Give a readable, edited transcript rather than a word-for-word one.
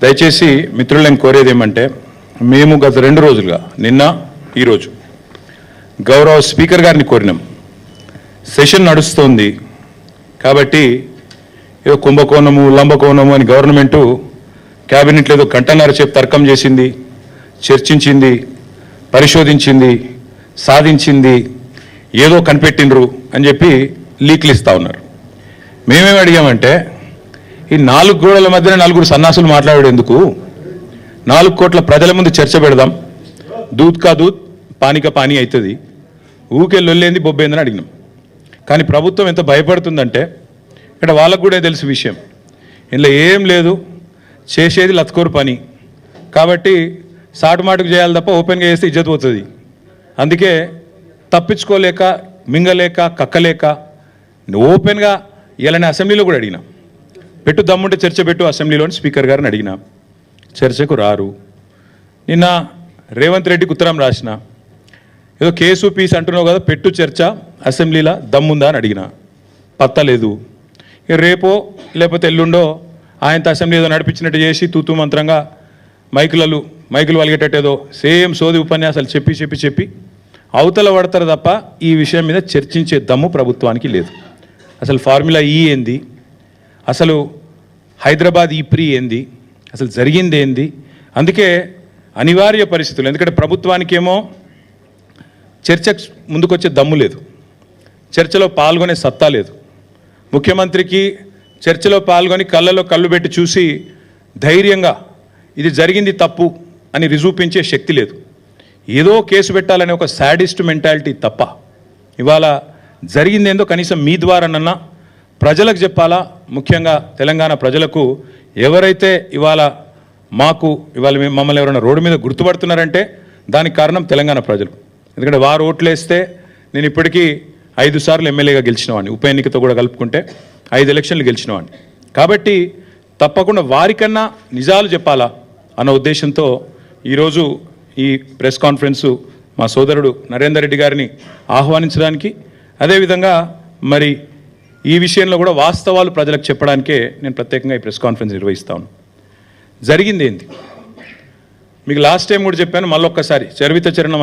దయచేసి మిత్రులను కోరేది ఏమంటే, మేము గత 2 రోజులుగా నిన్న ఈరోజు గౌరవ స్పీకర్ గారిని కోరినాం. సెషన్ నడుస్తోంది కాబట్టి ఏదో కుంభకోణము లంబకోణము అని గవర్నమెంటు క్యాబినెట్లో ఏదో గంటన్నర సేపు తర్కం చేసింది, చర్చించింది, పరిశోధించింది, సాధించింది, ఏదో కనిపెట్టిండ్రు అని చెప్పి లీక్లు ఇస్తూ ఉన్నారు. మేమేమి అడిగామంటే, ఈ 4 గోడల మధ్యన 4 సన్నాసులు మాట్లాడేందుకు 4 కోట్ల ప్రజల ముందు చర్చ పెడదాం, దూద్ కా దూద్ పానీ కా పానీ అవుతుంది, ఊకే లొల్లేంది బొబ్బేందని అడిగినాం. కానీ ప్రభుత్వం ఎంత భయపడుతుందంటే, ఇక్కడ వాళ్ళకు కూడా తెలుసు విషయం, ఇందులో ఏం లేదు, చేసేది లత్కోరు పని కాబట్టి సాటుమాటుకు చేయాలి తప్ప ఓపెన్గా చేస్తే ఇజ్జత్ పోతుంది. అందుకే తప్పించుకోలేక, మింగలేక, కక్కలేక ఓపెన్గా ఇలానే అసెంబ్లీలో కూడా అడిగినా, పెట్టు దమ్ముంటే చర్చ పెట్టు అసెంబ్లీలోని స్పీకర్ గారిని అడిగినా, చర్చకు రారు. నిన్న రేవంత్ రెడ్డికి ఉత్తరం రాసిన, ఏదో కేసు పీస్ అంటున్నావు కదా, పెట్టు చర్చ అసెంబ్లీలో దమ్ముందా అని అడిగిన, పత్తలేదు. ఇక రేపో లేకపోతే ఎల్లుండో ఆయనతో అసెంబ్లీ ఏదో నడిపించినట్టు చేసి తూతూ మంత్రంగా మైకులు వలిగేటట్టేదో సేమ్ సోది ఉపన్యాసాలు చెప్పి అవతల పడతారు తప్ప ఈ విషయం మీద చర్చించే దమ్ము ప్రభుత్వానికి లేదు. అసలు ఫార్ములా ఈ ఏంది, అసలు హైదరాబాద్ ఈ ప్రీ ఏంది, అసలు జరిగింది ఏంది. అందుకే అనివార్య పరిస్థితులు, ఎందుకంటే ప్రభుత్వానికేమో చర్చకు ముందుకొచ్చే దమ్ము లేదు, చర్చలో పాల్గొనే సత్తా లేదు. ముఖ్యమంత్రికి చర్చలో పాల్గొని కళ్ళలో కళ్ళు పెట్టి చూసి ధైర్యంగా ఇది జరిగింది తప్పు అని రుజువుపించే శక్తి లేదు. ఏదో కేసు పెట్టాలనే ఒక సాడిస్ట్ మెంటాలిటీ తప్ప ఇవాళ జరిగిందేందో కనీసం మీ ద్వారానన్నా ప్రజలకు చెప్పాలా. ముఖ్యంగా తెలంగాణ ప్రజలకు, ఎవరైతే ఇవాళ మమ్మల్ని ఎవరైనా రోడ్డు మీద గుర్తుపడుతున్నారంటే దానికి కారణం తెలంగాణ ప్రజలు. ఎందుకంటే వారు ఓట్లేస్తే నేను ఇప్పటికీ 5 సార్లు ఎమ్మెల్యేగా గెలిచినవాడిని, ఉప ఎన్నికతో కూడా కలుపుకుంటే 5 ఎలక్షన్లు గెలిచినవాడిని. కాబట్టి తప్పకుండా వారికన్నా నిజాలు చెప్పాలా అన్న ఉద్దేశంతో ఈరోజు ఈ ప్రెస్ కాన్ఫరెన్సు మా సోదరుడు నరేందర్ రెడ్డి గారిని ఆహ్వానించడానికి, అదేవిధంగా మరి ఈ విషయంలో కూడా వాస్తవాలు ప్రజలకు చెప్పడానికే నేను ప్రత్యేకంగా ఈ ప్రెస్ కాన్ఫరెన్స్ నిర్వహిస్తాను. జరిగింది ఏంది మీకు లాస్ట్ టైం కూడా చెప్పాను, మళ్ళొక్కసారి చరిత్ర చరణం